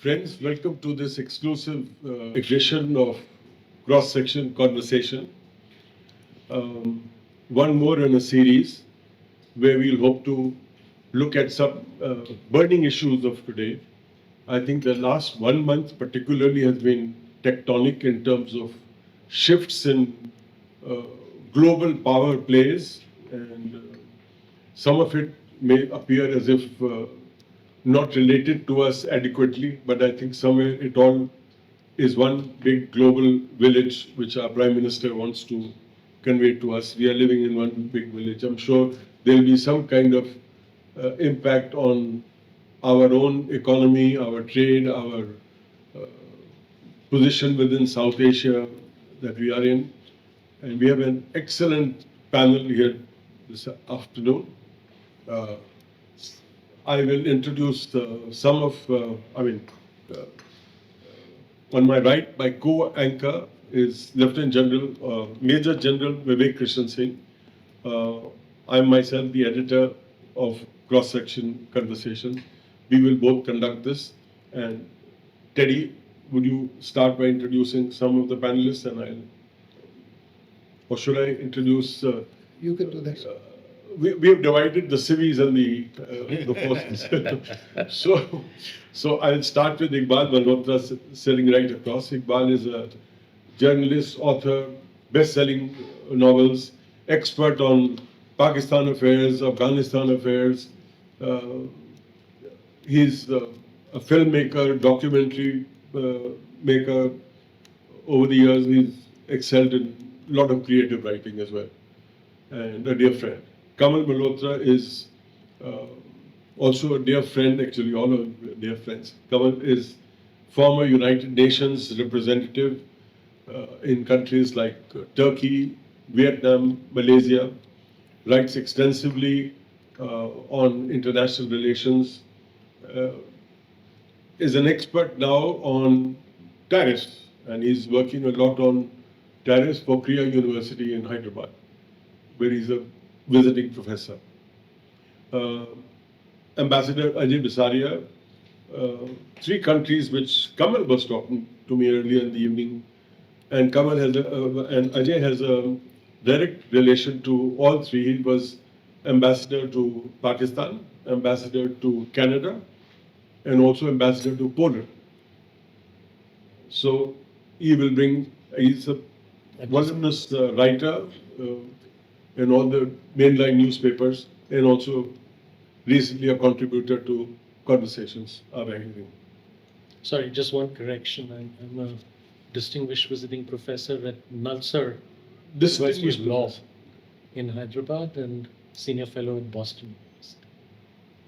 Friends, welcome to this exclusive edition of Cross-Section Conversation. One more in a series where we'll hope to look at some burning issues of today. I think the last 1 month particularly has been tectonic in terms of shifts in global power plays, and some of it may appear as if not related to us adequately, but I think somewhere it all is one big global village which our Prime Minister wants to convey to us. We are living in one big village. I'm sure there will be some kind of impact on our own economy, our trade, our position within South Asia that we are in. And we have an excellent panel here this afternoon. I will introduce some of, on my right, my co-anchor is Lieutenant General, Major General V.K. Singh. I'm myself the editor of Cross-Section Conversation. We will both conduct this. And Teddy, would you start by introducing some of the panelists, and or should I introduce? You can do that. We have divided the civies and the forces. so I'll start with Iqbal Malhotra sitting right across. Iqbal is a journalist, author, best-selling novels, expert on Pakistan affairs, Afghanistan affairs. He's a filmmaker, documentary maker. Over the years, he's excelled in a lot of creative writing as well, and a dear friend. Kamal Malhotra is also a dear friend, actually, all are dear friends. Kamal is former United Nations representative in countries like Turkey, Vietnam, Malaysia, writes extensively on international relations, is an expert now on tariffs, and he's working a lot on tariffs for Kriya University in Hyderabad, where he's a visiting professor. Ambassador Ajay Bisaria, 3 countries which Kamal was talking to me earlier in the evening, and Kamal has and Ajay has a direct relation to all 3. He was ambassador to Pakistan, ambassador to Canada, and also ambassador to Poland. So he will bring, he's a voluminous writer in all the mainline newspapers, and also recently a contributor to Conversations, our magazine. Sorry, just one correction. I'm a distinguished visiting professor at Nalsar University of Law in Hyderabad and senior fellow in Boston.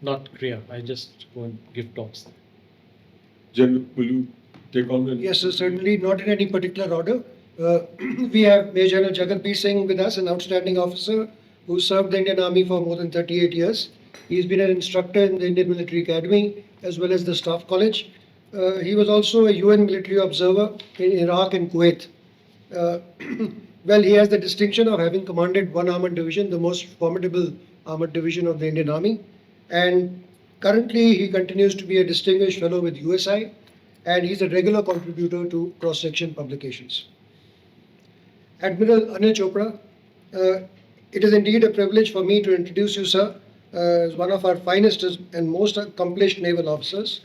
Not Kriya. I just go and give talks there. General, will you take on? Yes, sir, certainly not in any particular order. We have Major General Jagat B. Singh with us, an outstanding officer who served the Indian Army for more than 38 years. He's been an instructor in the Indian Military Academy as well as the Staff College. He was also a UN military observer in Iraq and Kuwait. Well, he has the distinction of having commanded one armored division, the most formidable armored division of the Indian Army. And currently, he continues to be a distinguished fellow with USI, and he's a regular contributor to cross-section publications. Admiral Anil Chopra, it is indeed a privilege for me to introduce you, sir, as one of our finest and most accomplished naval officers.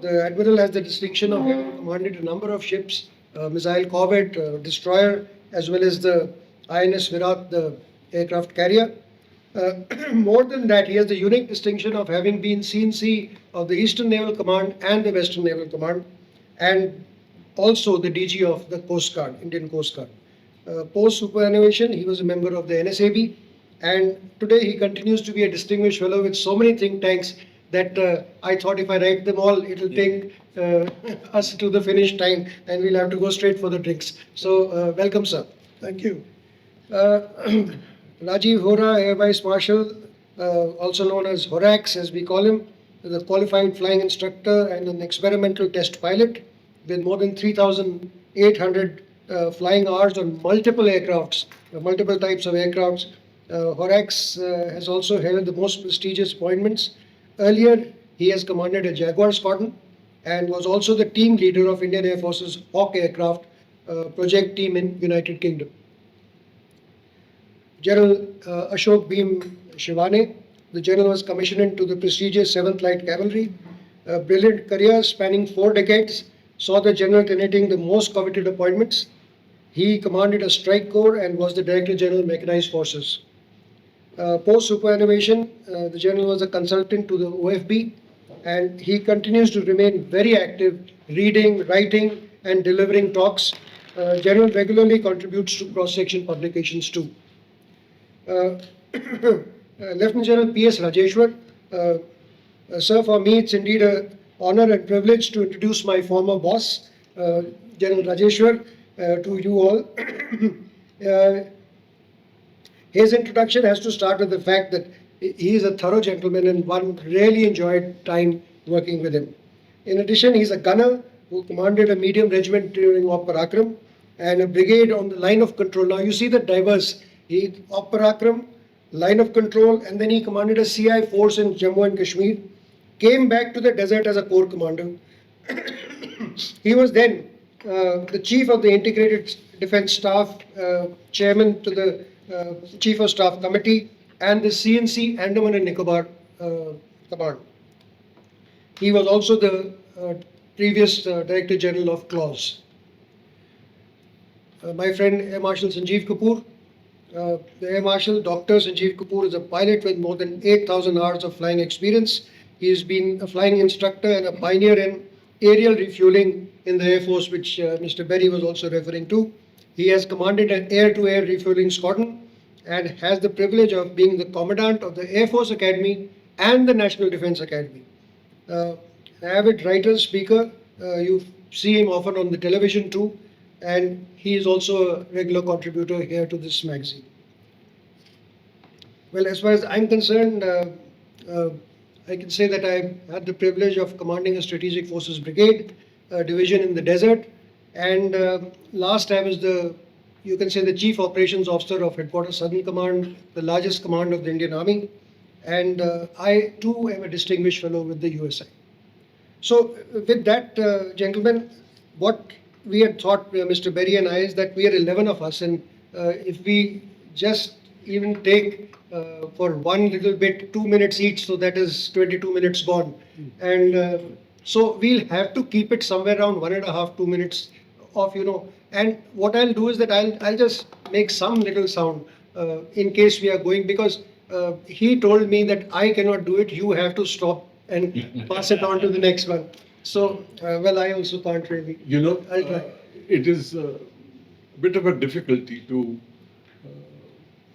The Admiral has the distinction of having commanded a number of ships, missile corvette, destroyer, as well as the INS Virat, the aircraft carrier. More than that, he has the unique distinction of having been CNC of the Eastern Naval Command and the Western Naval Command, and also the DG of the Coast Guard, Indian Coast Guard. Post-superannuation, he was a member of the NSAB, and today he continues to be a distinguished fellow with so many think tanks that I thought if I write them all, it will take us to the finish time, and we'll have to go straight for the drinks. So, welcome, sir. Thank you. Rajiv Hora, Air Vice Marshal, also known as Horax, as we call him, is a qualified flying instructor and an experimental test pilot with more than 3,800 flying hours on multiple aircrafts, multiple types of aircrafts. Horax has also held the most prestigious appointments. Earlier, he has commanded a Jaguar squadron, and was also the team leader of Indian Air Force's Hawk aircraft project team in United Kingdom. General Ashok Bhim Shivane, the general was commissioned to the prestigious 7th Light Cavalry. A brilliant career spanning 4 decades saw the general tenanting the most coveted appointments. He commanded a strike corps and was the Director General Mechanized Forces. Post superannuation, the general was a consultant to the OFB, and he continues to remain very active, reading, writing, and delivering talks. General regularly contributes to cross-section publications too. Lieutenant General P.S. Rajeshwar, sir, for me it's indeed an honor and privilege to introduce my former boss, General Rajeshwar, to you all. His introduction has to start with the fact that he is a thorough gentleman and one really enjoyed time working with him. In addition, he's a gunner who commanded a medium regiment during Op Parakram and a brigade on the line of control. Now you see the diverse, Op Parakram, line of control, and then he commanded a CI force in Jammu and Kashmir, came back to the desert as a corps commander. He was then the chief of the Integrated Defence Staff, chairman to the Chief of Staff Committee, and the CNC Andaman and Nicobar command. He was also the previous Director General of CLAWS. My friend Air Marshal Sanjeev Kapoor, the Air Marshal Dr. Sanjeev Kapoor is a pilot with more than 8,000 hours of flying experience. He has been a flying instructor and a pioneer in aerial refueling in the Air Force, which Mr. Berry was also referring to. He has commanded an air-to-air refueling squadron and has the privilege of being the commandant of the Air Force Academy and the National Defence Academy. An avid writer, speaker, you see him often on the television too, and he is also a regular contributor here to this magazine. Well, as far as I'm concerned, I can say that I had the privilege of commanding a Strategic Forces Brigade division in the desert, and last I was you can say the Chief Operations Officer of Headquarters Southern Command, the largest command of the Indian Army, and I too am a distinguished fellow with the USI. So with that, gentlemen, what we had thought, Mr. Berry and I, is that we are 11 of us, and if we just even take for one little bit 2 minutes each, so that is 22 minutes gone, and so we'll have to keep it somewhere around 1.5 2 minutes of, and what I'll do is that I'll just make some little sound in case we are going, because he told me that I cannot do it, you have to stop and pass it on to the next one. So, well, I also can't really. I'll try. It is a bit of a difficulty to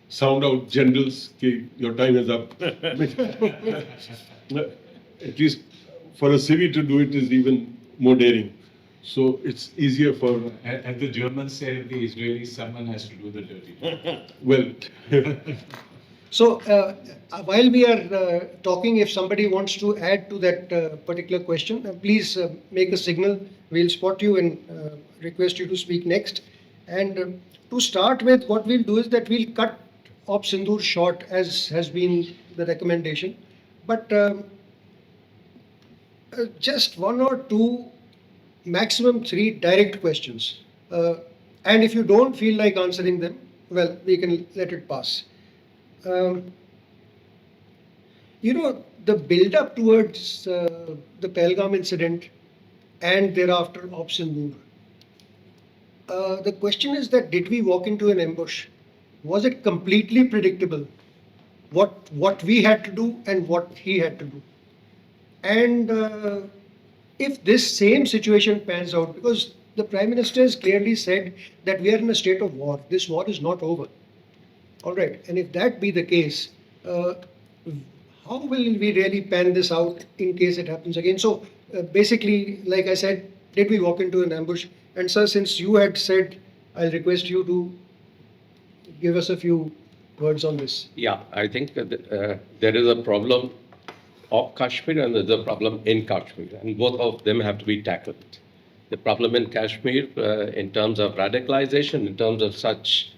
sound out generals, your time is up. At least for a civvy to do it is even more daring. So it's easier for. As the Germans say, the Israelis, someone has to do the dirty work. Well. So while we are talking, if somebody wants to add to that particular question, please make a signal. We'll spot you and request you to speak next. And to start with, what we'll do is that we'll cut Op Sindoor short, as has been the recommendation. But just 1 or 2, maximum 3 direct questions. And if you don't feel like answering them, well, we can let it pass. The build-up towards the Pahalgam incident and thereafter Op Sindoor. The question is that did we walk into an ambush? Was it completely predictable? What we had to do and what he had to do? And if this same situation pans out, because the Prime Minister has clearly said that we are in a state of war, this war is not over. All right, and if that be the case, how will we really pan this out in case it happens again? So basically, like I said, did we walk into an ambush? And sir, since you had said, I'll request you to give us a few words on this. Yeah, I think there is a problem of Kashmir and there's a problem in Kashmir, and both of them have to be tackled. The problem in Kashmir in terms of radicalization, in terms of such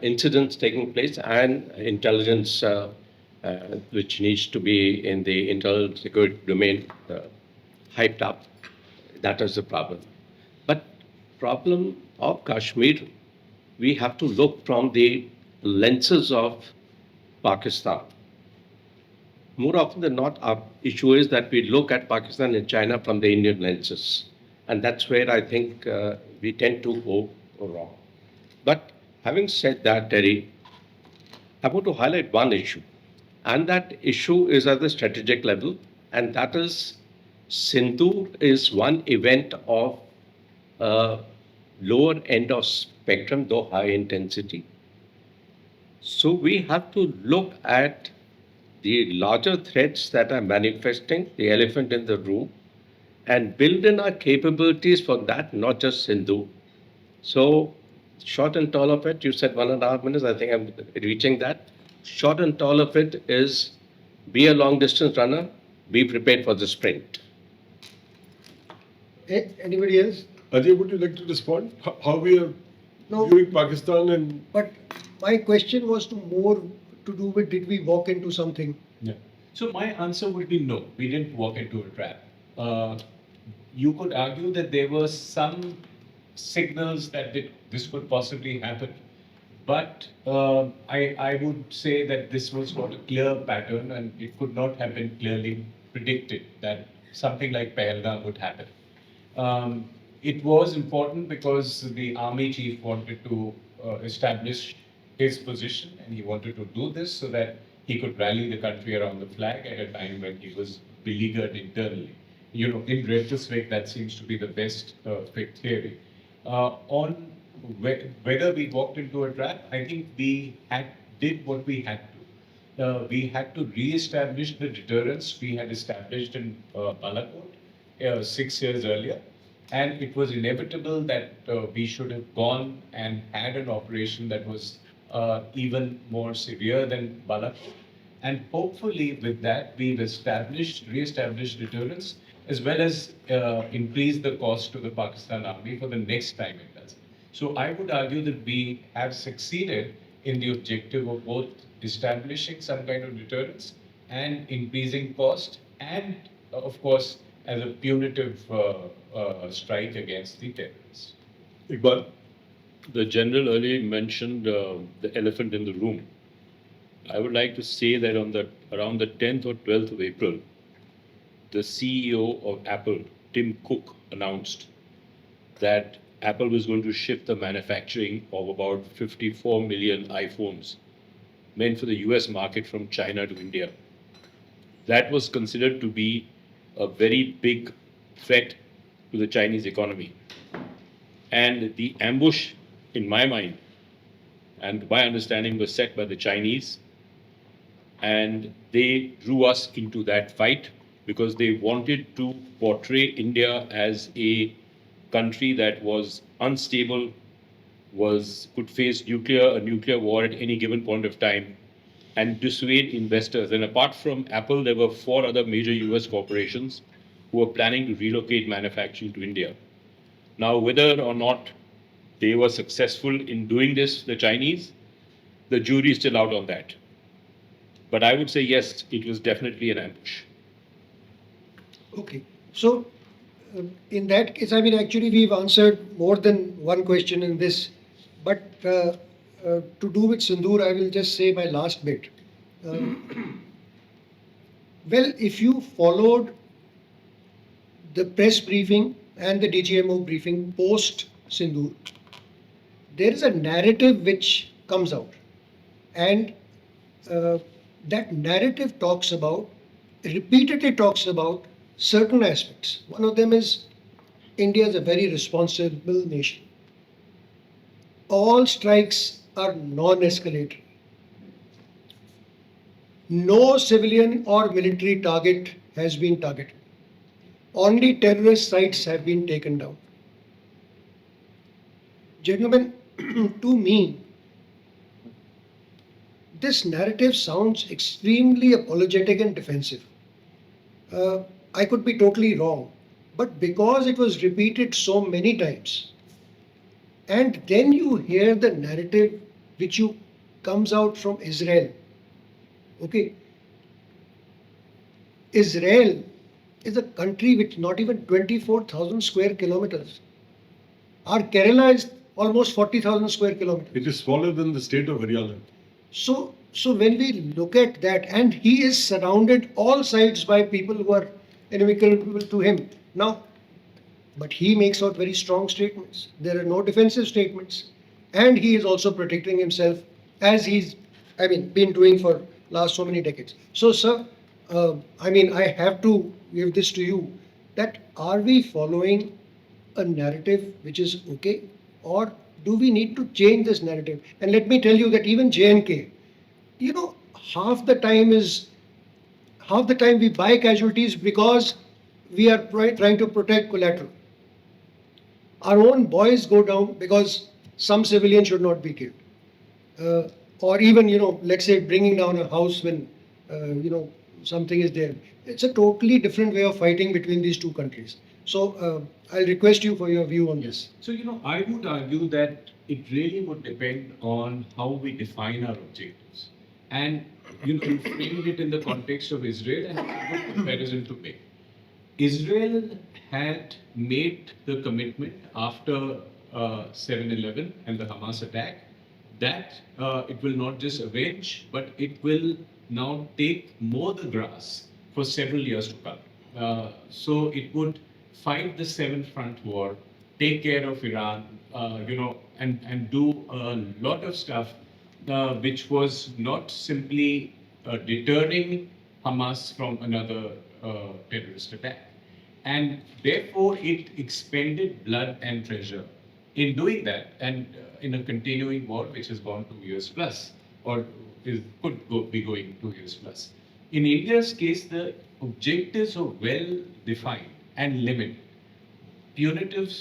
incidents taking place, and intelligence which needs to be in the internal security domain hyped up. That is the problem. But problem of Kashmir, we have to look from the lenses of Pakistan. More often than not, our issue is that we look at Pakistan and China from the Indian lenses. And that's where I think we tend to go wrong. But having said that, Terry, I want to highlight one issue. And that issue is at the strategic level, and that is Sindoor is one event of lower end of spectrum, though high intensity. So we have to look at the larger threats that are manifesting, the elephant in the room, and build in our capabilities for that, not just Sindhu. So, short and tall of it, you said 1.5 minutes, I think I'm reaching that. Short and tall of it is be a long distance runner, be prepared for the sprint. Anybody else? Ajay, would you like to respond? How we are No. viewing Pakistan and But my question was more to do with, did we walk into something? Yeah. So my answer would be no, we didn't walk into a trap. You could argue that there were some signals that this could possibly happen. But I would say that this was not a clear pattern and it could not have been clearly predicted that something like Pahalgam would happen. It was important because the army chief wanted to establish his position and he wanted to do this so that he could rally the country around the flag at a time when he was beleaguered internally. You know, in retrospect, that seems to be the best fit theory. On whether we walked into a trap, I think we did what we had to. We had to re-establish the deterrence we had established in Balakot 6 years earlier. And it was inevitable that we should have gone and had an operation that was even more severe than Balakot. And hopefully with that, we've re-established deterrence as well as increased the cost to the Pakistan army for the next time it does. So I would argue that we have succeeded in the objective of both establishing some kind of deterrence and increasing cost and, of course, as a punitive strike against the terrorists. Iqbal? The general earlier mentioned the elephant in the room. I would like to say that around the 10th or 12th of April, the CEO of Apple, Tim Cook, announced that Apple was going to shift the manufacturing of about 54 million iPhones meant for the US market from China to India. That was considered to be a very big threat to the Chinese economy. And the ambush, in my mind, and my understanding, was set by the Chinese. And they drew us into that fight because they wanted to portray India as a country that was unstable, could face a nuclear war at any given point of time, and dissuade investors. And apart from Apple, there were 4 other major US corporations who were planning to relocate manufacturing to India. Now, whether or not they were successful in doing this, the Chinese, the jury is still out on that. But I would say, yes, it was definitely an ambush. Okay. So, in that case, I mean, actually, we've answered more than one question in this. But to do with Sindoor, I will just say my last bit. Well, if you followed the press briefing and the DGMO briefing post Sindoor, there is a narrative which comes out. And that narrative repeatedly talks about certain aspects. One of them is India is a very responsible nation. All strikes are non-escalatory. No civilian or military target has been targeted. Only terrorist sites have been taken down. Gentlemen, to me, this narrative sounds extremely apologetic and defensive. I could be totally wrong, but because it was repeated so many times, and then you hear the narrative which comes out from Israel. Okay, Israel is a country with not even 24,000 square kilometers. Our Kerala is almost 40,000 square kilometers. It is smaller than the state of Haryana. So when we look at that, and he is surrounded all sides by people who are inimical to him. Now, but he makes out very strong statements. There are no defensive statements. And he is also protecting himself as he's, been doing for last so many decades. So, sir, I have to give this to you, that are we following a narrative which is okay, or do we need to change this narrative? And let me tell you that even J&K, half the time we buy casualties because we are trying to protect collateral. Our own boys go down because some civilian should not be killed. Or even, let's say bringing down a house when, something is there. It's a totally different way of fighting between these two countries. So I'll request you for your view on this. So, I would argue that it really would depend on how we define our objectives. And, you framed it in the context of Israel, and it's a good comparison to make. Israel had made the commitment after 7/11 and the Hamas attack that it will not just avenge, but it will now take more the grass for several years to come. So it would fight the Seventh Front War, take care of Iran, and do a lot of stuff which was not simply deterring Hamas from another terrorist attack. And therefore, it expended blood and treasure in doing that, and in a continuing war which has gone 2 years plus, or be going 2 years plus. In India's case, the objectives are well defined and limited. Punitive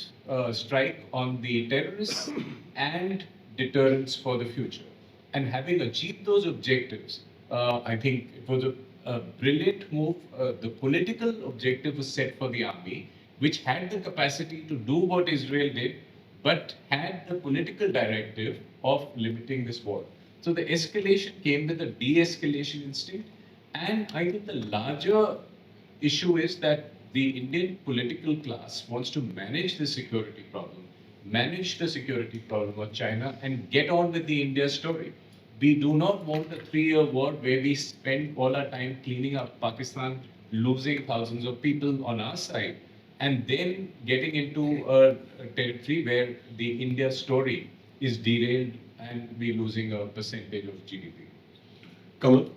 strike on the terrorists and deterrence for the future. And having achieved those objectives, I think it was a brilliant move. The political objective was set for the army, which had the capacity to do what Israel did, but had the political directive of limiting this war. So the escalation came with a de-escalation instinct. And I think the larger issue is that the Indian political class wants to manage the security problem of China, and get on with the India story. We do not want a 3-year war where we spend all our time cleaning up Pakistan, losing thousands of people on our side, and then getting into a territory where the India story is derailed and we losing a percentage of GDP. Kamal,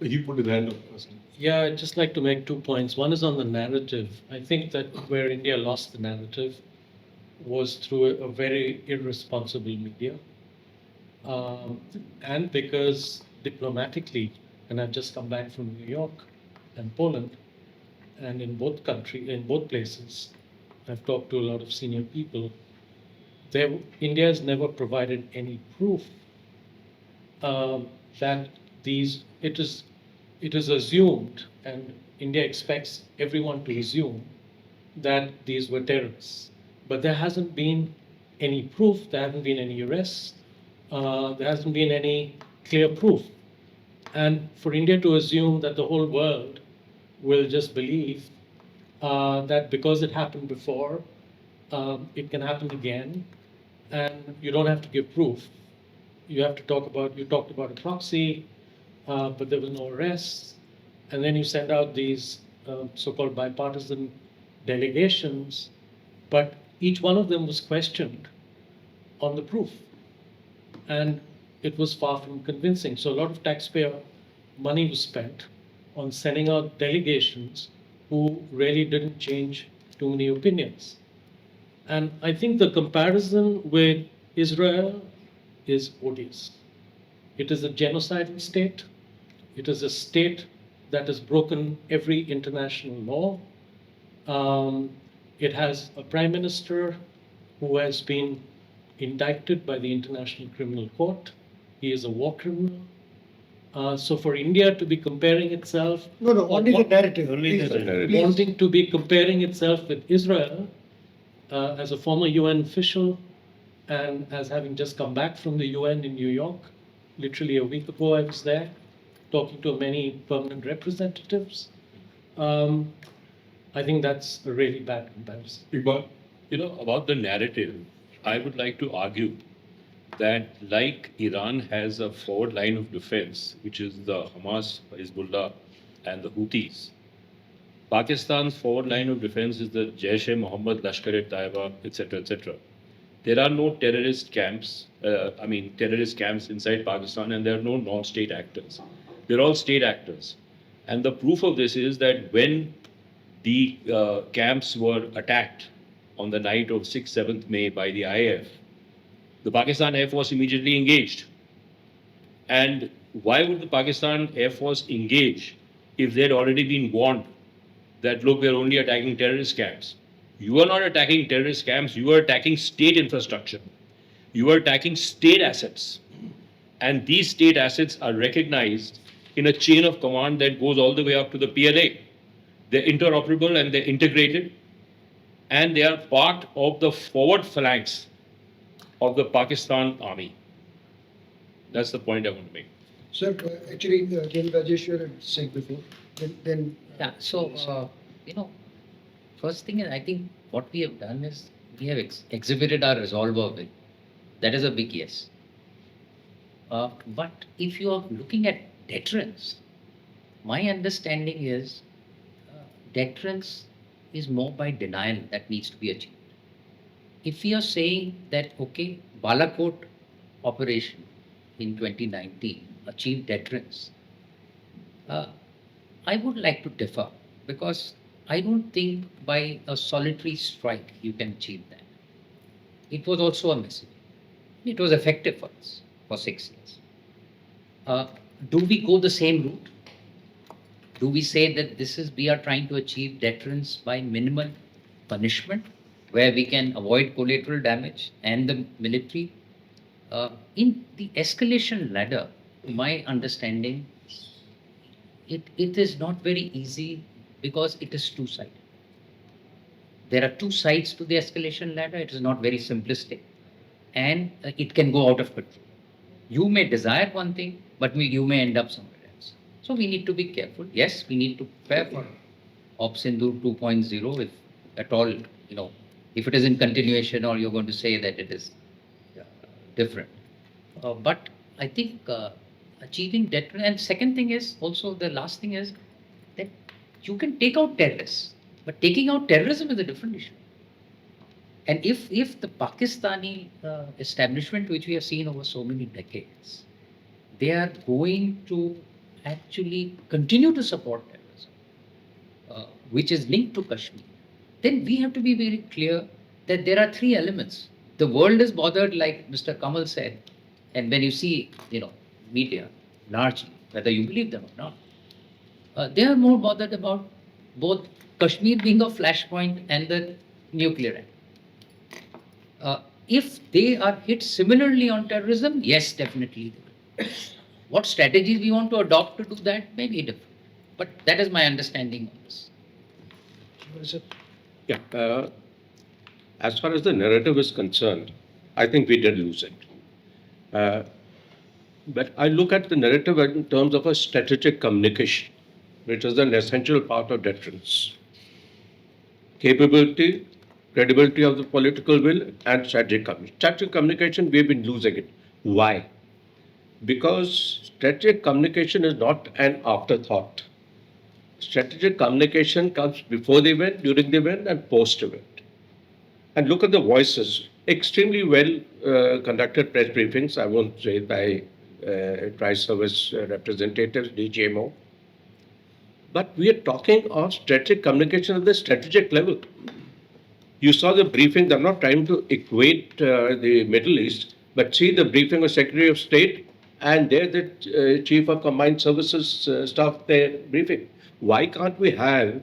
he put his hand up first. Yeah, I'd just like to make 2 points. One is on the narrative. I think that where India lost the narrative was through a very irresponsible media. And because diplomatically, and I've just come back from New York and Poland, and in both places, I've talked to a lot of senior people. India has never provided any proof that it is assumed, and India expects everyone to assume that these were terrorists. But there hasn't been any proof, there haven't been any arrests, there hasn't been any clear proof. And for India to assume that the whole world will just believe that because it happened before, it can happen again, and you don't have to give proof. You talked about a proxy, but there was no arrests, and then you send out these so-called bipartisan delegations, but each one of them was questioned on the proof, and it was far from convincing. So a lot of taxpayer money was spent on sending out delegations who really didn't change too many opinions. And I think the comparison with Israel is odious. It is a genocidal state. It is a state that has broken every international law. It has a prime minister who has been indicted by the International Criminal Court. He is a war criminal. So for India to be comparing itself... No, only the narrative. Wanting to be comparing itself with Israel as a former UN official and as having just come back from the UN in New York, literally a week ago I was there talking to many permanent representatives. I think that's a really bad comparison. Iqbal? About the narrative, I would like to argue that like Iran has a forward line of defense, which is the Hamas, Hezbollah, and the Houthis, Pakistan's forward line of defense is the Jaish-e-Mohammed, Lashkar-e-Taiba, etc., etc. There are no terrorist camps, terrorist camps inside Pakistan, and there are no non-state actors. They're all state actors. And the proof of this is that when the camps were attacked on the night of 6th, 7th May by the IAF, the Pakistan Air Force immediately engaged. And why would the Pakistan Air Force engage if they had already been warned that, look, we're only attacking terrorist camps? You are not attacking terrorist camps, you are attacking state infrastructure. You are attacking state assets. And these state assets are recognized in a chain of command that goes all the way up to the PLA. They're interoperable and they're integrated, and they are part of the forward phalanx of the Pakistan army. That's the point I want to make. Sir, actually, Rajesh, you had said before. Then Yeah, so, first thing is, I think what we have done is we have exhibited our resolve of it. That is a big yes. But if you are looking at deterrence, my understanding is deterrence is more by denial that needs to be achieved. If we are saying that, okay, Balakot operation in 2019 achieved deterrence, I would like to differ, because I don't think by a solitary strike you can achieve that. It was also a message. It was effective for us for 6 years. Do we go the same route? Do we say that we are trying to achieve deterrence by minimal punishment, where we can avoid collateral damage and the military? In the escalation ladder, to my understanding, it is not very easy because it is two-sided. There are two sides to the escalation ladder. It is not very simplistic, and it can go out of control. You may desire one thing, but you may end up somewhere else. So we need to be careful. Yes, we need to prepare for Operation Sindoor 2.0 if at all, if it is in continuation or you're going to say that it is different. But I think achieving deterrence, and second thing is also, the last thing is that you can take out terrorists, but taking out terrorism is a different issue. And if the Pakistani establishment, which we have seen over so many decades, they are going to actually continue to support terrorism, which is linked to Kashmir, then we have to be very clear that there are three elements. The world is bothered, like Mr. Kamal said, and when you see, media largely, whether you believe them or not, they are more bothered about both Kashmir being a flashpoint and the nuclear end. If they are hit similarly on terrorism, yes, definitely they will. What strategies we want to adopt to do that may be different. But that is my understanding on this. Yeah. As far as the narrative is concerned, I think we did lose it. But I look at the narrative in terms of a strategic communication, which is an essential part of deterrence. Capability, credibility of the political will, and strategic communication. Strategic communication, we've been losing it. Why? Because strategic communication is not an afterthought. Strategic communication comes before the event, during the event, and post-event. And look at the voices. Extremely well conducted press briefings, I won't say by tri-service representatives, DGMO. But we are talking of strategic communication at the strategic level. You saw the briefing. I'm not trying to equate the Middle East, but see the briefing of Secretary of State and there the Chief of Combined Services staff there briefing. Why can't we have,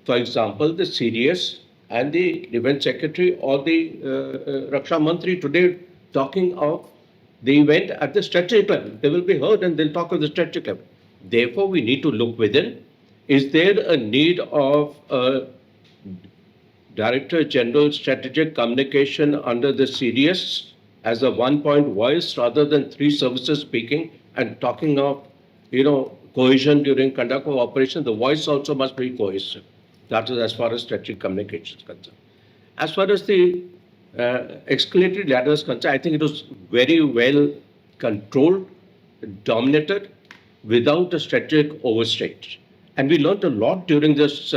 for example, the CDS and the Defense Secretary or the Raksha Mantri today talking of the event at the strategic level? They will be heard and they'll talk of the strategic level. Therefore, we need to look within. Is there a need of a Director General Strategic Communication under the CDS as a one-point voice rather than three services speaking and talking of, cohesion during conduct of operation? The voice also must be cohesive. That is as far as strategic communication is concerned. As far as the escalated ladder is concerned, I think it was very well controlled, dominated, without a strategic overstate. And we learned a lot during this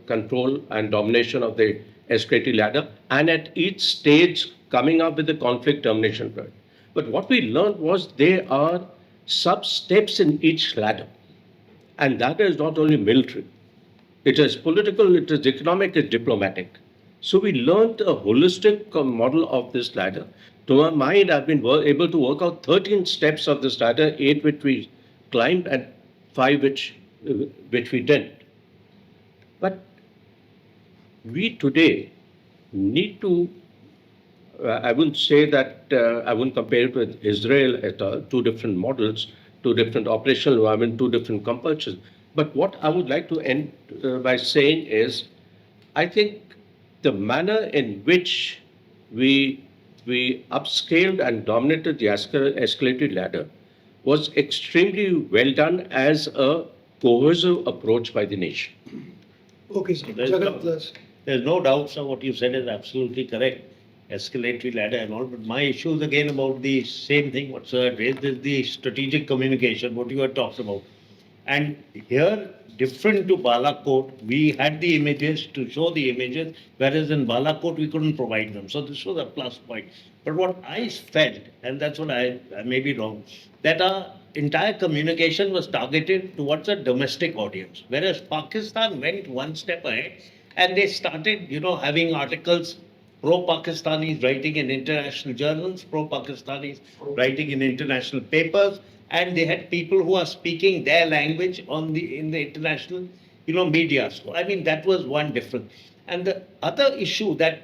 control and domination of the escalated ladder, and at each stage coming up with the conflict termination point. But what we learned was there are sub-steps in each ladder. And that is not only military. It is political, it is economic, it is diplomatic. So we learned a holistic model of this ladder. To my mind, I've been able to work out 13 steps of this ladder, 8 which we climbed and 5 which we didn't. But we today need to, I wouldn't say that, I wouldn't compare it with Israel at all, 2 different models, 2 different operational environment, 2 different compulsions. But what I would like to end by saying is, I think the manner in which we upscaled and dominated the escalated ladder was extremely well done as a cohesive approach by the nation. Okay, sir. There's Jagat, please. There's no doubt, sir, what you said is absolutely correct. Escalatory ladder and all, but my issue is again about the same thing what sir raised is the strategic communication, what you had talked about. And here, different to Balakot, we had the images to show the images, whereas in Balakot we couldn't provide them. So this was a plus point. But what I felt, and that's what I may be wrong, that our entire communication was targeted towards a domestic audience, whereas Pakistan went one step ahead and they started, having articles pro-Pakistanis writing in international journals, pro-Pakistanis writing in international papers, and they had people who are speaking their language in the international, media. So I mean that was one difference. And the other issue that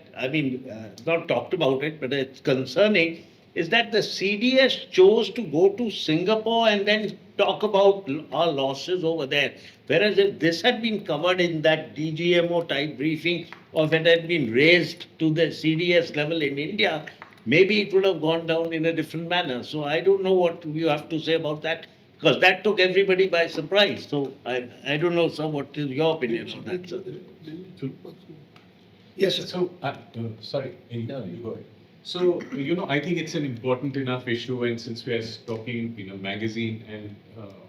not talked about it, but it's concerning, is that the CDS chose to go to Singapore and then talk about our losses over there. Whereas if this had been covered in that DGMO type briefing, or if it had been raised to the CDS level in India, maybe it would have gone down in a different manner. So I don't know what you have to say about that, because that took everybody by surprise. So I don't know, sir, what is your opinion on that, sir? Yes, sir. So, sorry, you go ahead. So, I think it's an important enough issue, and since we are talking, magazine and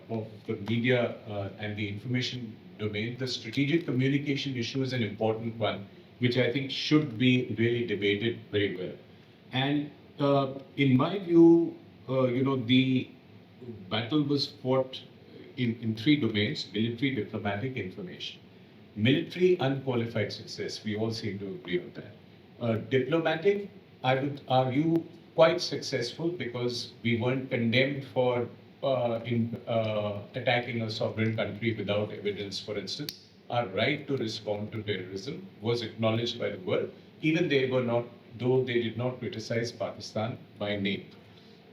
of the media and the information domain, the strategic communication issue is an important one, which I think should be really debated very well. And in my view, the battle was fought in 3 domains: military, diplomatic, information. Military, unqualified success. We all seem to agree on that. Diplomatic, I would argue, quite successful because we weren't condemned for attacking a sovereign country without evidence, for instance. Our right to respond to terrorism was acknowledged by the world, even though they did not criticize Pakistan by name.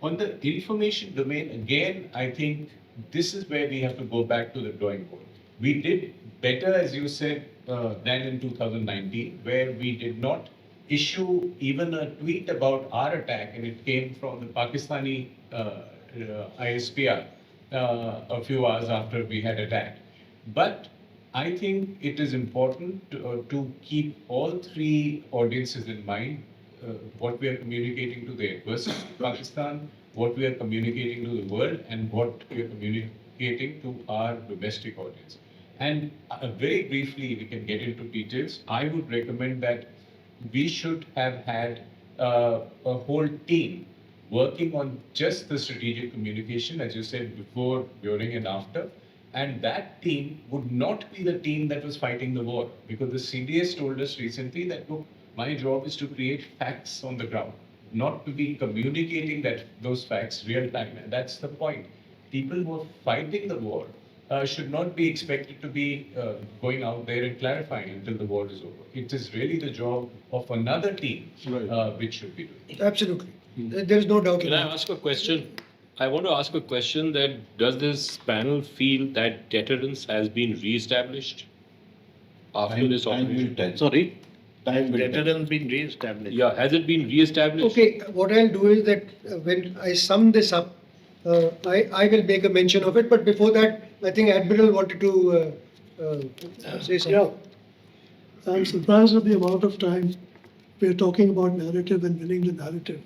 On the information domain, again, I think this is where we have to go back to the drawing board. We did better, as you said, than in 2019, where we did not issue even a tweet about our attack, and it came from the Pakistani ISPR a few hours after we had attacked. But I think it is important to keep all 3 audiences in mind, what we are communicating to the adversary, Pakistan, what we are communicating to the world, and what we are communicating to our domestic audience. And very briefly, we can get into details. I would recommend that we should have had a whole team working on just the strategic communication, as you said, before, during, and after. And that team would not be the team that was fighting the war, because the CDS told us recently that, look, my job is to create facts on the ground, not to be communicating those facts real time. And that's the point. People who are fighting the war should not be expected to be going out there and clarifying until the war is over. It is really the job of another team which should be doing. Absolutely. There is no doubt in Can I that. ask a question? I want to ask a question that does this panel feel that deterrence has been re-established after this operation? Sorry? Deterrence been re-established. Yeah, has it been re-established? Okay, what I'll do is that when I sum this up, I will make a mention of it. But before that, I think Admiral wanted to say something. Yeah. I'm surprised at the amount of time we're talking about narrative and winning the narrative.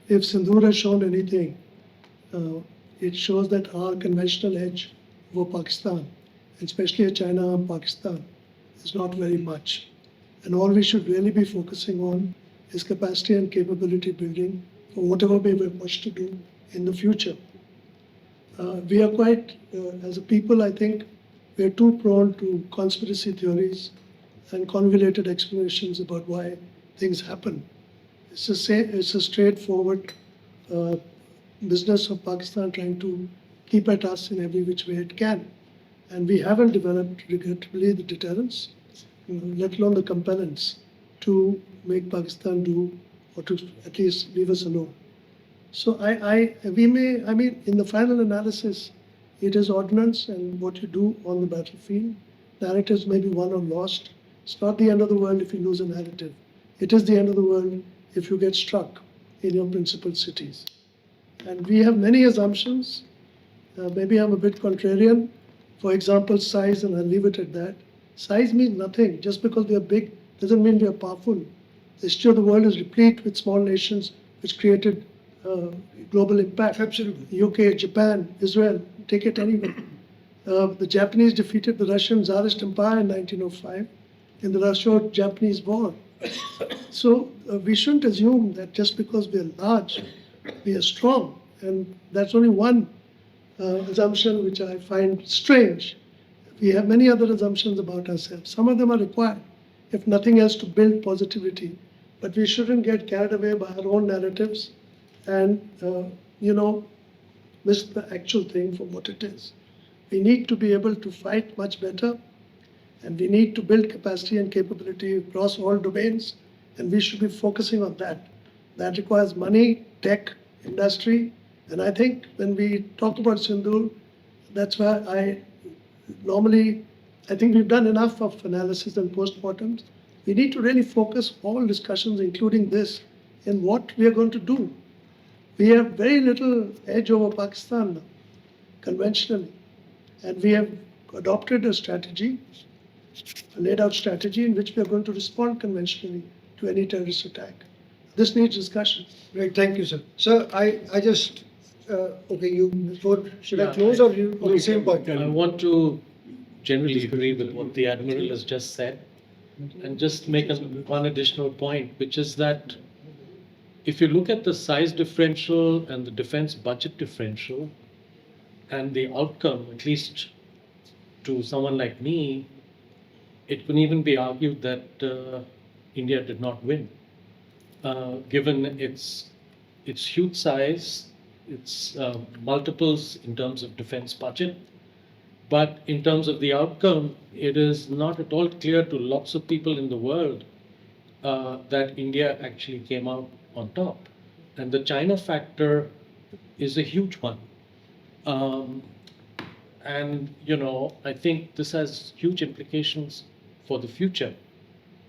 If Sindoor has shown anything, it shows that our conventional edge over Pakistan, especially China and Pakistan, is not very much. And all we should really be focusing on is capacity and capability building for whatever we wish to do in the future. We are quite, as a people, I think, we are too prone to conspiracy theories and convoluted explanations about why things happen. It's a straightforward business of Pakistan trying to keep at us in every which way it can. And we haven't developed, regrettably, the deterrence, let alone the compellence to make Pakistan do, or to at least leave us alone. So in the final analysis, it is ordnance and what you do on the battlefield. Narratives may be won or lost. It's not the end of the world if you lose a narrative. It is the end of the world if you get struck in your principal cities. And we have many assumptions. Maybe I'm a bit contrarian. For example, size, and I'll leave it at that. Size means nothing. Just because we are big doesn't mean we are powerful. The history of the world is replete with small nations which created global impact. Absolutely. UK, Japan, Israel, take it anywhere. The Japanese defeated the Russian Tsarist Empire in 1905 in the Russo-Japanese War. So we shouldn't assume that just because we are large, we are strong. And that's only one assumption which I find strange. We have many other assumptions about ourselves. Some of them are required, if nothing else, to build positivity. But we shouldn't get carried away by our own narratives and, miss the actual thing for what it is. We need to be able to fight much better, and we need to build capacity and capability across all domains, and we should be focusing on that. That requires money, tech, industry, and I think when we talk about Sindoor, that's why I think we've done enough of analysis and postmortems. We need to really focus all discussions, including this, in what we are going to do. We have very little edge over Pakistan now, conventionally, and we have adopted a strategy, a laid out strategy in which we are going to respond conventionally to any terrorist attack. This needs discussion. Right, thank you, sir. Sir, I just, should I Yeah, close or you, on the same point? I want to generally agree with what the Admiral has just said and just make one additional point, which is that if you look at the size differential and the defense budget differential and the outcome, at least to someone like me, it can even be argued that India did not win, given its huge size, its multiples in terms of defense budget. But in terms of the outcome, it is not at all clear to lots of people in the world that India actually came out on top. And the China factor is a huge one. I think this has huge implications for the future.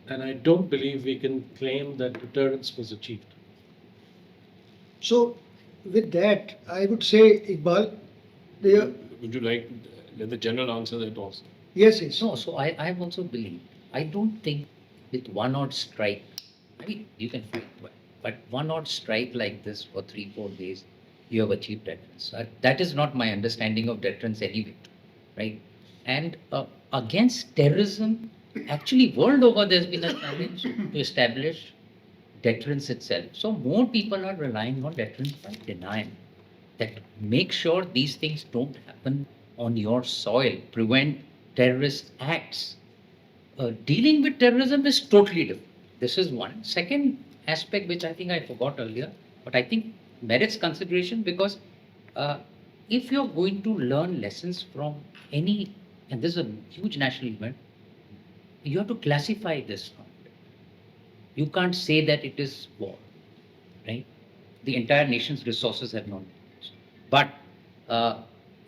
And I don't believe we can claim that deterrence was achieved. So, with that, I would say, Iqbal, Would you like to let the general answer that also? yes, yes. No, so I also believe, I don't think with one odd strike, I mean, you can fight well, but one odd strike like this for 3-4 days, you have achieved deterrence. That is not my understanding of deterrence anyway, right? And against terrorism, actually world over there's been a challenge to establish deterrence itself. So more people are relying on deterrence by denial. That make sure these things don't happen on your soil, prevent terrorist acts. Dealing with terrorism is totally different. This is one. Second aspect, which I think I forgot earlier, but I think merits consideration because if you're going to learn lessons from any, and this is a huge national event, you have to classify this conflict. You can't say that it is war, right? The entire nation's resources have not been used. But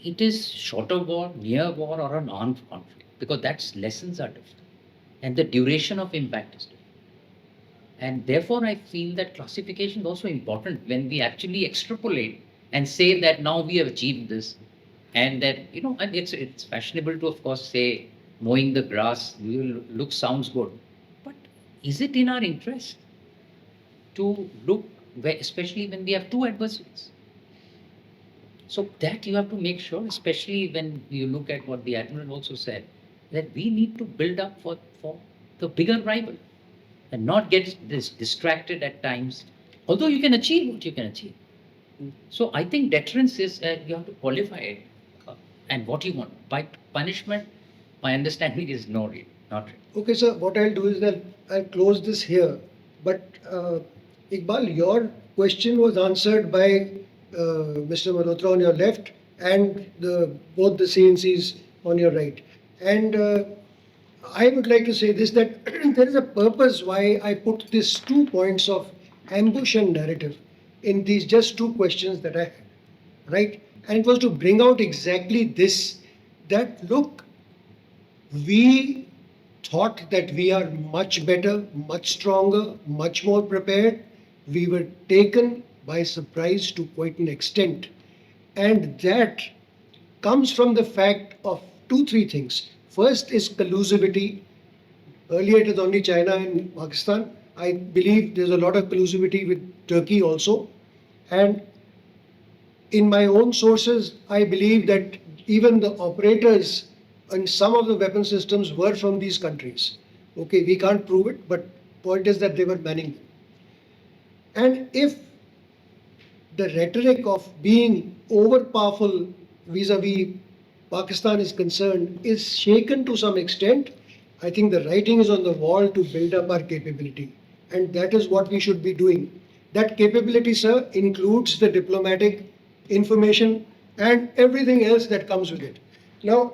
it is shorter war, near war, or an armed conflict, because that's lessons are different. And the duration of impact is different. And therefore, I feel that classification is also important when we actually extrapolate and say that now we have achieved this. And that, and it's fashionable to, of course, say mowing the grass, look sounds good. But is it in our interest to look, especially when we have two adversaries? So that you have to make sure, especially when you look at what the Admiral also said, that we need to build up for the bigger rival and not get distracted at times, although you can achieve what you can achieve. So I think deterrence is, you have to qualify it and what you want. By punishment, my understanding is no, really, not really. Okay, sir, what I'll do is that I'll close this here. But Iqbal, your question was answered by Mr. Malhotra on your left and both the CNCs on your right. And I would like to say this, that there is a purpose why I put these 2 points of ambush and narrative in these just 2 questions that I had, right? And it was to bring out exactly this, that look, we thought that we are much better, much stronger, much more prepared. We were taken by surprise to quite an extent. And that comes from the fact of 2-3 things. First is collusivity. Earlier it was only China and Pakistan. I believe there's a lot of collusivity with Turkey also. And in my own sources, I believe that even the operators and some of the weapon systems were from these countries. Okay, we can't prove it, but point is that they were manning them. And if the rhetoric of being overpowerful vis-a-vis Pakistan is concerned is shaken to some extent, I think the writing is on the wall to build up our capability. And that is what we should be doing. That capability, sir, includes the diplomatic information and everything else that comes with it. Now,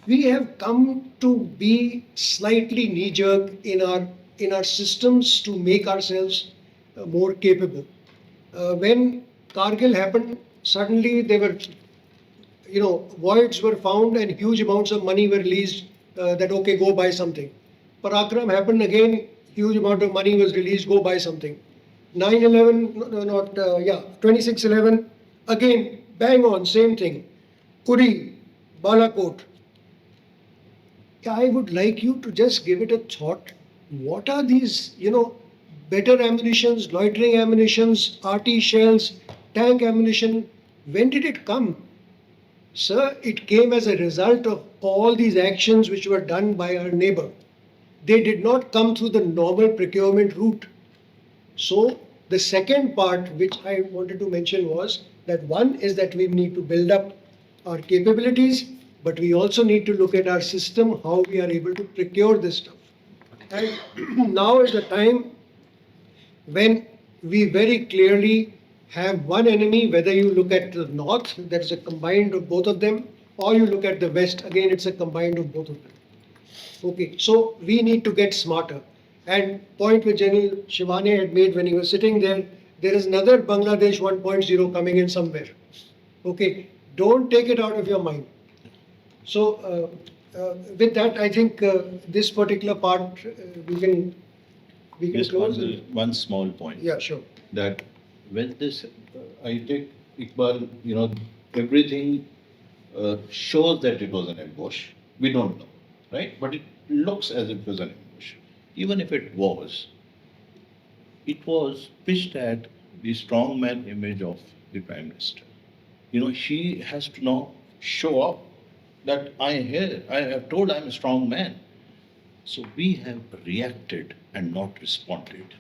we have come to be slightly knee-jerk in our systems to make ourselves more capable. When Kargil happened, suddenly there were, voids were found and huge amounts of money were released that, okay, go buy something. Parakram happened again, huge amount of money was released, go buy something. 9/11, 26/11, again, bang on, same thing. Uri, Balakot. I would like you to just give it a thought. What are these, better ammunitions, loitering ammunitions, RT shells, tank ammunition? When did it come? Sir, it came as a result of all these actions which were done by our neighbor. They did not come through the normal procurement route. So the second part which I wanted to mention was that one is that we need to build up our capabilities, but we also need to look at our system, how we are able to procure this stuff. And now is the time when we very clearly have one enemy, whether you look at the north, that is a combined of both of them, or you look at the west, again it's a combined of both of them. Okay, so we need to get smarter. And point which General Shivane had made when he was sitting there, there is another Bangladesh 1.0 coming in somewhere. Okay, don't take it out of your mind. So with that, I think this particular part we can Just close. one small point. Yeah, sure. That when this, I take Iqbal, everything shows that it was an ambush. We don't know, right? But it looks as if it was an ambush. Even if it was pitched at the strongman image of the Prime Minister. She has to now show up that I have told I'm a strong man. So we have reacted and not responded.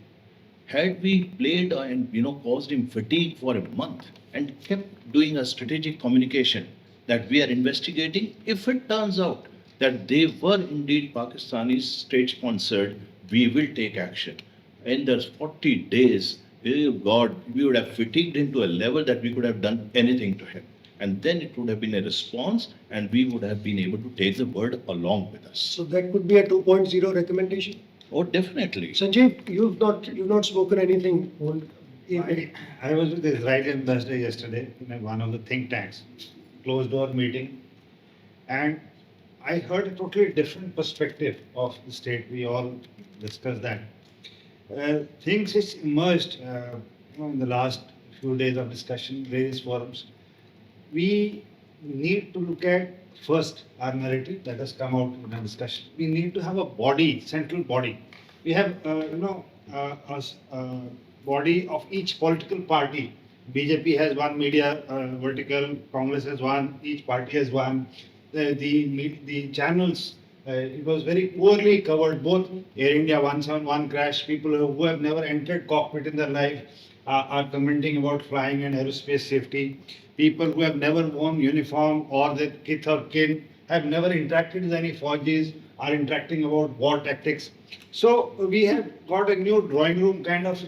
Had we played and caused him fatigue for a month and kept doing a strategic communication that we are investigating, if it turns out that they were indeed Pakistani state-sponsored, we will take action. In those 40 days, oh God, we would have fatigued him to a level that we could have done anything to him. And then it would have been a response, and we would have been able to take the word along with us. So that could be a 2.0 recommendation. Oh, definitely. Sanjeev, you've not spoken anything. I was with the Israeli ambassador yesterday in one of the think tanks, closed door meeting, and I heard a totally different perspective of the state. We all discussed that. Things which emerged in the last few days of discussion, various forums. We need to look at first, our narrative that has come out in the discussion. We need to have a body, central body. We have, a body of each political party. BJP has one media vertical, Congress has one, each party has one. The channels, it was very poorly covered, both Air India 171 crash, people who have never entered cockpit in their life are commenting about flying and aerospace safety. People who have never worn uniform or their kith or kin have never interacted with any Fauji's are interacting about war tactics. So we have got a new drawing room kind of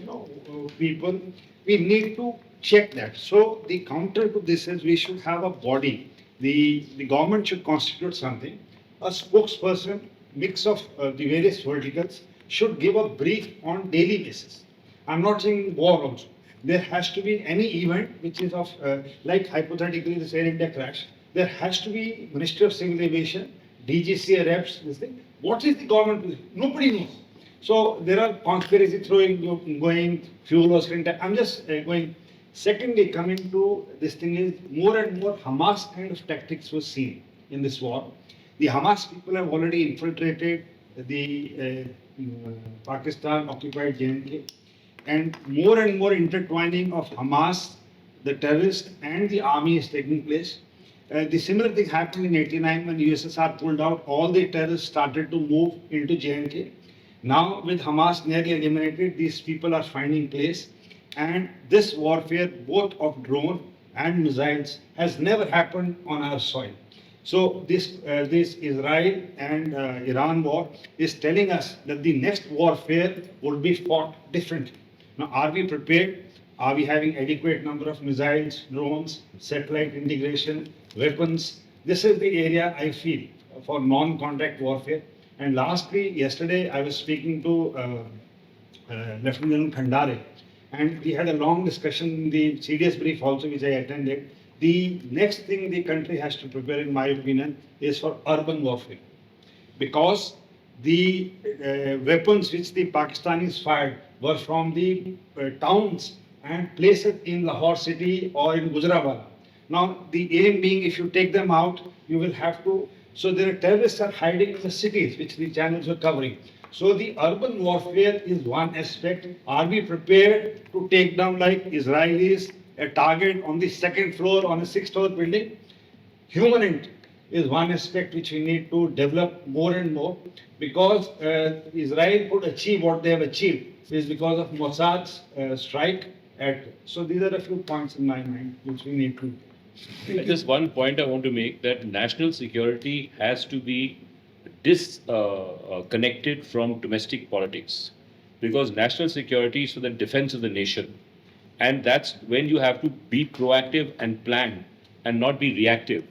people. We need to check that. So the counter to this is we should have a body. The government should constitute something. A spokesperson, mix of the various verticals, should give a brief on daily basis. I'm not saying war also. There has to be any event which is of, like hypothetically the Air India crash, there has to be Ministry of Civil Aviation, DGCA reps, this thing. What is the government doing? Nobody knows. So there are conspiracy throwing going, fuel was screen time. I'm just going. Secondly, coming to this thing is more and more Hamas kind of tactics was seen in this war. The Hamas people have already infiltrated the Pakistan occupied J&K, and more intertwining of Hamas, the terrorists, and the army is taking place. The similar thing happened in '89 when USSR pulled out. All the terrorists started to move into J&K. Now, with Hamas nearly eliminated, these people are finding place. And this warfare, both of drone and missiles, has never happened on our soil. So this Israel and Iran war is telling us that the next warfare would be fought differently. Now, are we prepared? Are we having adequate number of missiles, drones, satellite integration, weapons? This is the area I feel for non-contact warfare. And lastly, yesterday I was speaking to Lieutenant General Khandare, and we had a long discussion in the CDS brief also, which I attended. The next thing the country has to prepare, in my opinion, is for urban warfare. Because the weapons which the Pakistanis fired were from the towns and places in Lahore city or in Gujranwala. Now, the aim being, if you take them out, you will have to. So there are terrorists are hiding in the cities, which the channels were covering. So the urban warfare is one aspect. Are we prepared to take down, like Israelis, a target on the second floor on a 6th floor building? Human intent is one aspect which we need to develop more and more, because Israel could achieve what they have achieved is because of Mossad's strike. So these are a few points in my mind which we need to. Just one point I want to make, that national security has to be disconnected from domestic politics, because national security is for the defense of the nation, and that's when you have to be proactive and plan and not be reactive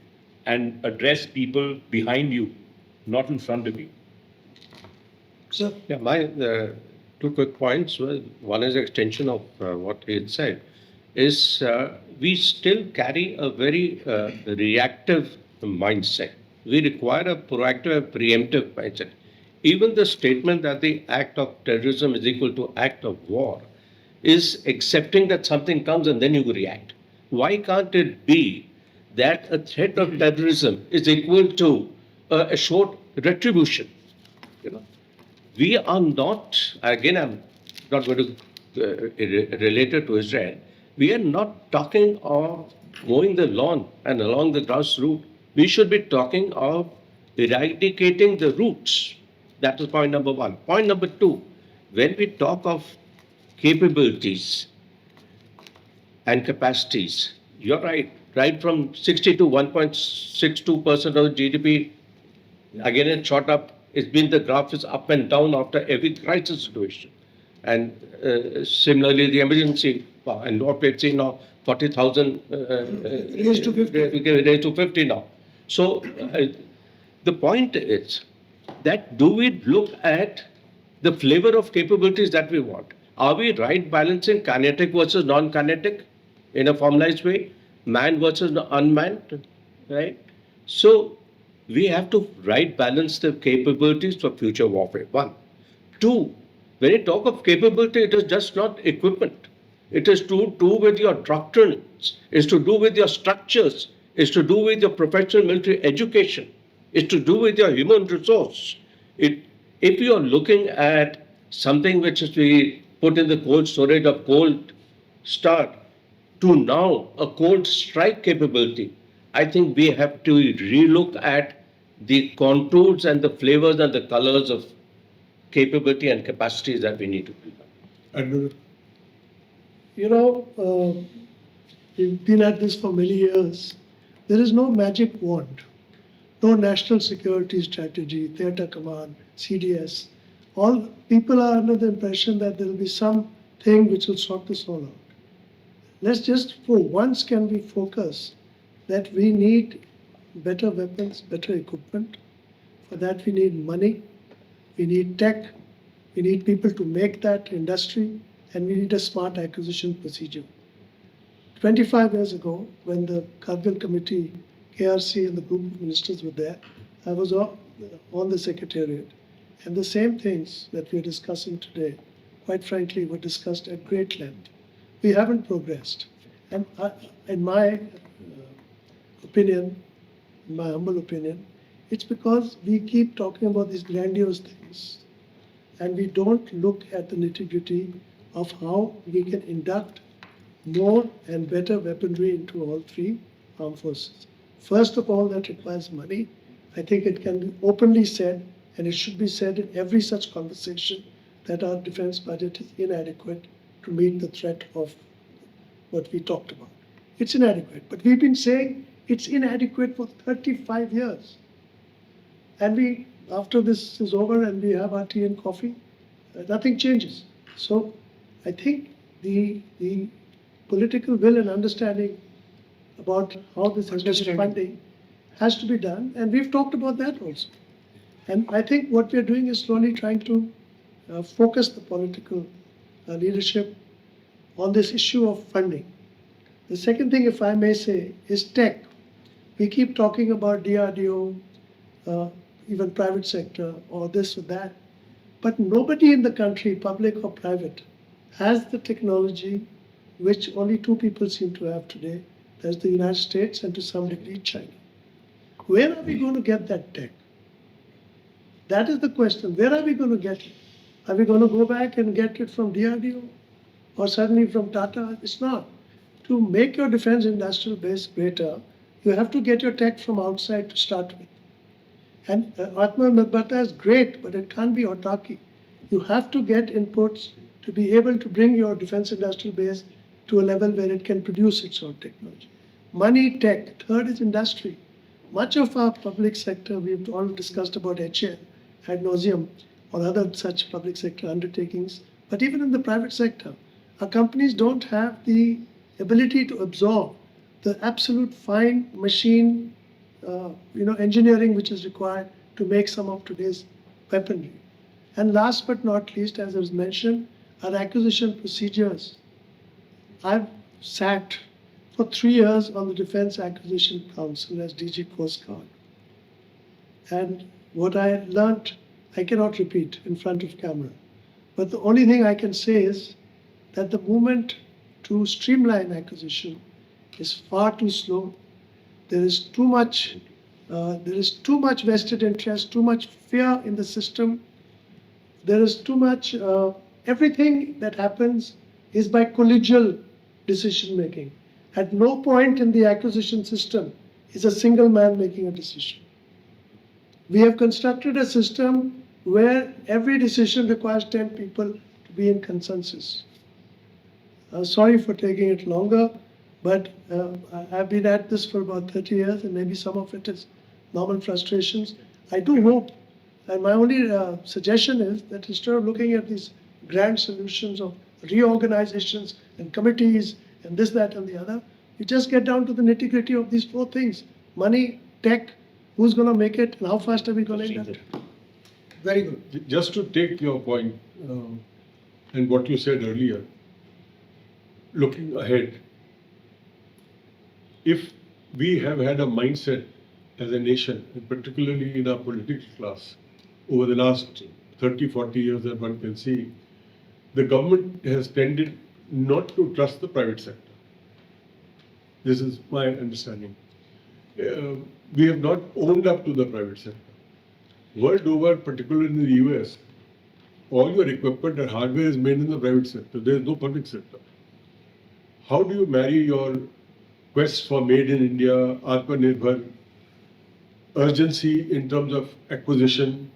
and address people behind you, not in front of you. Sir, Yeah, my two quick points. One is extension of what he had said, is we still carry a very reactive mindset. We require a proactive and preemptive mindset. Even the statement that the act of terrorism is equal to act of war is accepting that something comes and then you react. Why can't it be that a threat of terrorism is equal to a short retribution? You know, we are not, again, I'm not going to relate it to Israel. We are not talking of mowing the lawn and along the grass route. We should be talking of eradicating the roots. That is point number one. Point number two, when we talk of capabilities and capacities, you're right. Right from 60 to 1.62% of the GDP, again it shot up. It's been, the graph is up and down after every crisis situation. And similarly, the emergency, and what we've seen now, 40,000 raised to 50. Raised to 50 now. So the point is that, do we look at the flavor of capabilities that we want? Are we right balancing kinetic versus non-kinetic in a formalized way? Man versus unmanned, right? So we have to right balance the capabilities for future warfare. One. Two, when you talk of capability, it is just not equipment. It is to do with your doctrines, it's to do with your structures, It's to do with your professional military education. It's to do with your human resource. If you are looking at something which is to be put in the cold storage of cold start to now a cold strike capability, I think we have to relook at the contours and the flavors and the colors of capability and capacities that we need to build. And You know, we've been at this for many years. There is no magic wand, no national security strategy, theater command, CDS. All people are under the impression that there will be something which will sort this all out. Let's just for once can we focus that we need better weapons, better equipment. For that we need money, we need tech, we need people to make that industry, and we need a smart acquisition procedure. 25 years ago, when the Kargil committee, KRC and the group of ministers were there, I was on the secretariat. And the same things that we are discussing today, quite frankly, were discussed at great length. We haven't progressed. And in my opinion, in my humble opinion, it's because we keep talking about these grandiose things and we don't look at the nitty-gritty of how we can induct more and better weaponry into all three armed forces. First of all, that requires money. I think it can be openly said, and it should be said in every such conversation, that our defense budget is inadequate to meet the threat of what we talked about. It's inadequate, but we've been saying it's inadequate for 35 years. And we, after this is over and we have our tea and coffee, nothing changes. So I think the political will and understanding about how this funding has to be done, and we've talked about that also. And I think what we're doing is slowly trying to focus the political leadership on this issue of funding. The second thing, if I may say, is tech. We keep talking about DRDO, even private sector, or this or that, but nobody in the country, public or private, has the technology which only two people seem to have today. That's the United States and to some degree China. Where are we going to get that tech? That is the question. Where are we going to get it? Are we going to go back and get it from DRDO or suddenly from Tata? It's not. To make your defense industrial base greater, you have to get your tech from outside to start with. And Atmanirbharta is great, but it can't be autarky. You have to get inputs to be able to bring your defense industrial base to a level where it can produce its own technology. Money, tech. Third is industry. Much of our public sector, we've all discussed about HAL ad nauseum or other such public sector undertakings, but even in the private sector, our companies don't have the ability to absorb the absolute fine machine engineering which is required to make some of today's weaponry. And last but not least, as I was mentioned, our acquisition procedures. I've sat for 3 years on the Defense Acquisition Council as DG Coast Guard. And what I learnt, I cannot repeat in front of camera. But the only thing I can say is that the movement to streamline acquisition is far too slow. There is too much vested interest, too much fear in the system. There is too much, everything that happens is by collegial decision making. At no point in the acquisition system is a single man making a decision. We have constructed a system where every decision requires 10 people to be in consensus. Sorry for taking it longer, but I've been at this for about 30 years and maybe some of it is normal frustrations. I do hope, and my only suggestion is that instead of looking at these grand solutions of reorganizations and committees and this, that, and the other, you just get down to the nitty-gritty of these 4 things: money, tech, who's going to make it, and how fast are we going to end it. Very good. just to take your point and what you said earlier, looking ahead, if we have had a mindset as a nation, and particularly in our political class, over the last 30, 40 years that one can see, the government has tended not to trust the private sector. This is my understanding. we have not owned up to the private sector. World over, particularly in the US, all your equipment and hardware is made in the private sector. There is no public sector. How do you marry your quest for made in India, Atmanirbhar, urgency in terms of acquisition,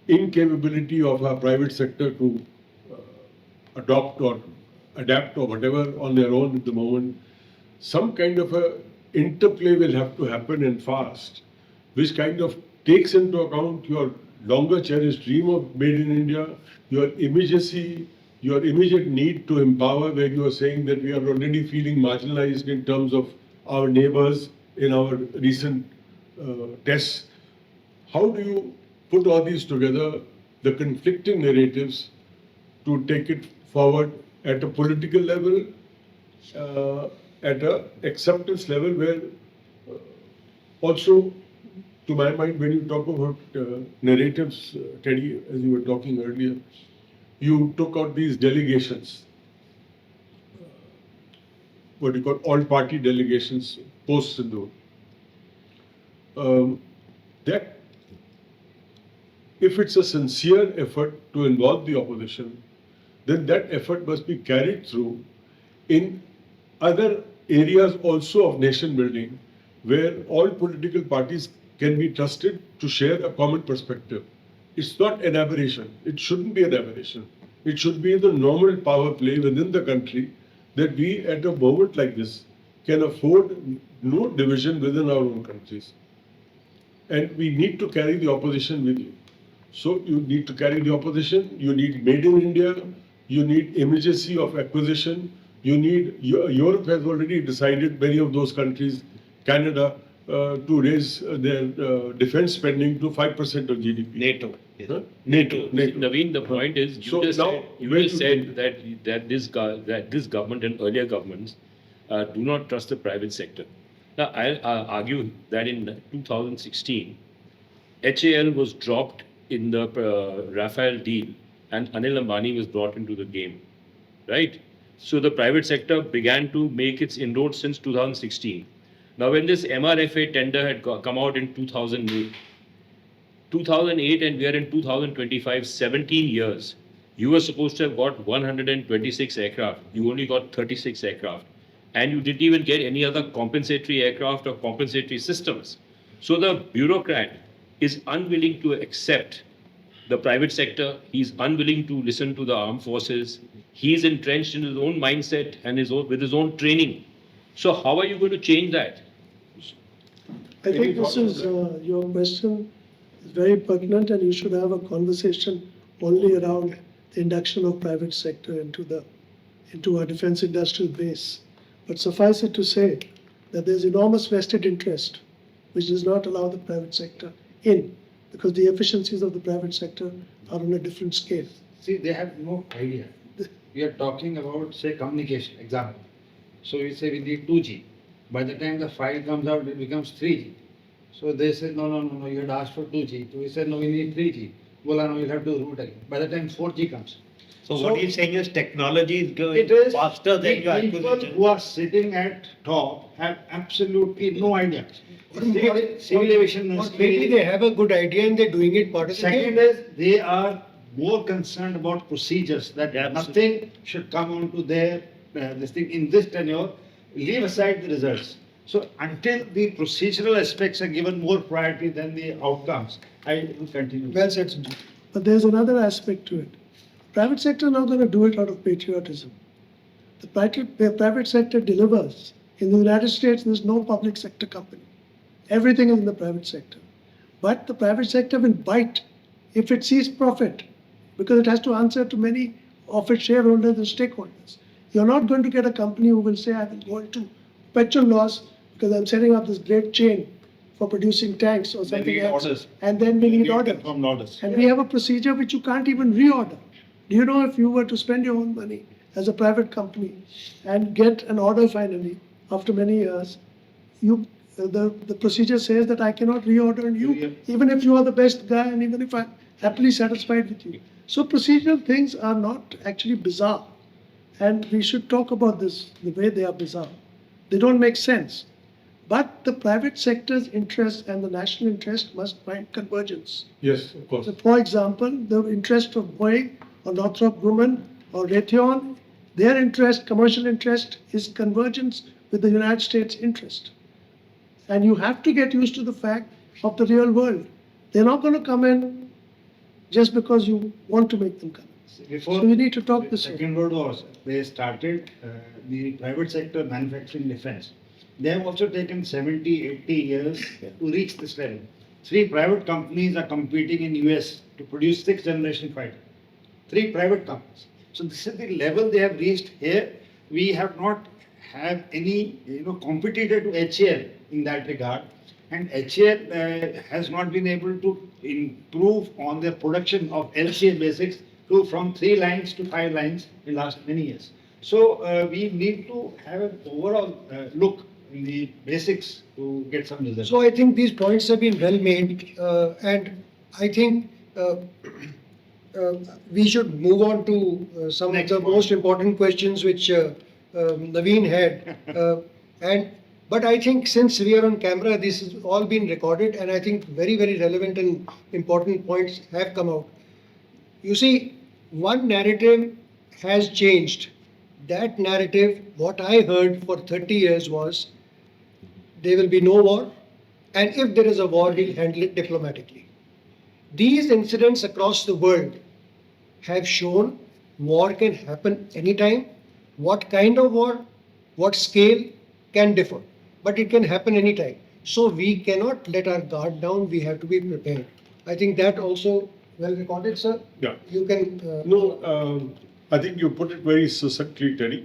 incapability of our private sector to adopt or adapt or whatever on their own at the moment? Some kind of a interplay will have to happen and fast, which kind of takes into account your longer cherished dream of made in India, your immediacy, your immediate need to empower, where you are saying that we are already feeling marginalized in terms of our neighbors in our recent tests. How do you put all these together, the conflicting narratives, to take it forward at a political level, at a acceptance level, where also, to my mind, when you talk about narratives, Teddy, as you were talking earlier, you took out these delegations, what you call all-party delegations post-Sindoor. That, if it's a sincere effort to involve the opposition, then that effort must be carried through in other areas also of nation building, where all political parties can be trusted to share a common perspective. It's not an aberration. It shouldn't be an aberration. It should be the normal power play within the country that we, at a moment like this, can afford no division within our own countries. And we need to carry the opposition with you. So you need to carry the opposition, you need made in India, you need immediacy of acquisition, you need, Europe has already decided, many of those countries, Canada, to raise their defense spending to 5% of GDP. NATO. Huh? NATO. Naveen, the point is, So now, you when just said that this government and earlier governments do not trust the private sector. Now, I'll argue that in 2016, HAL was dropped in the Rafale deal, and Anil Ambani was brought into the game, right? So the private sector began to make its inroads since 2016. Now, when this MRFA tender had come out in 2008, and we are in 2025, 17 years, you were supposed to have got 126 aircraft. You only got 36 aircraft. And you didn't even get any other compensatory aircraft or compensatory systems. So the bureaucrat is unwilling to accept the private sector. He's unwilling to listen to the armed forces. He's entrenched in his own mindset and with his own training. So how are you going to change that? I think this is, your question is very pertinent, and you should have a conversation only around the induction of private sector into our defense industrial base. But suffice it to say that there's enormous vested interest which does not allow the private sector in, because the efficiencies of the private sector are on a different scale. See, they have no idea. We are talking about, say, communication, example. So we say we need 2G. By the time the file comes out, it becomes 3G. So they say, no, you had asked for 2G. So we said, no, we need 3G. Well, no, you'll have to route again. By the time 4G comes. So what he's saying is technology is going It is faster than your people acquisition. who are sitting at top have absolutely no idea. Civil aviation Or ministry. maybe they have a good idea and they're doing it part of the Second game. is, they are more concerned about procedures, that nothing should come onto their, this thing in this tenure, leave aside the results. So until the procedural aspects are given more priority than the outcomes, I will continue. Well said, Sanjay. But there's another aspect to it. Private sector now going to do it out of patriotism. The private sector delivers. In the United States, there's no public sector company. Everything is in the private sector. But the private sector will bite if it sees profit, because it has to answer to many of its shareholders and stakeholders. You're not going to get a company who will say, I will go into petrol loss because I'm setting up this great chain for producing tanks or something else. Orders. And then we need orders. Confirmed orders. And we have a procedure which you can't even reorder. Do you know, if you were to spend your own money as a private company and get an order finally after many years, the procedure says that I cannot reorder you, even if you are the best guy and even if I'm happily satisfied with you. So procedural things are not actually bizarre. And we should talk about this the way they are bizarre. They don't make sense. But the private sector's interest and the national interest must find convergence. Yes, of course. So for example, the interest of Boeing or Northrop Grumman or Raytheon, their interest, commercial interest, is convergence with the United States interest. And you have to get used to the fact of the real world. They're not going to come in just because you want to make them come in. Before So we need to talk the this through. Second World War, they started the private sector manufacturing defense. They have also taken 70, 80 years to reach this level. 3 private companies are competing in US to produce 6th generation fighter. 3 private companies. So this is the level they have reached here. We have not have any, competitor to HAL in that regard. And HAL has not been able to improve on their production of LCA basics from 3 lines to 5 lines in last many years. So we need to have an overall look in the basics to get some results. So I think these points have been well made, and I think we should move on to some Next of the point. most important questions which Naveen had. But I think since we are on camera, this has all been recorded, and I think very, very relevant and important points have come out. You see, one narrative has changed. That narrative, what I heard for 30 years was, there will be no war, and if there is a war, we'll handle it diplomatically. These incidents across the world have shown war can happen anytime. What kind of war, what scale can differ, but it can happen anytime. So we cannot let our guard down, we have to be prepared. I think that also well recorded, sir. Yeah. You can. No, I think you put it very succinctly, Terry.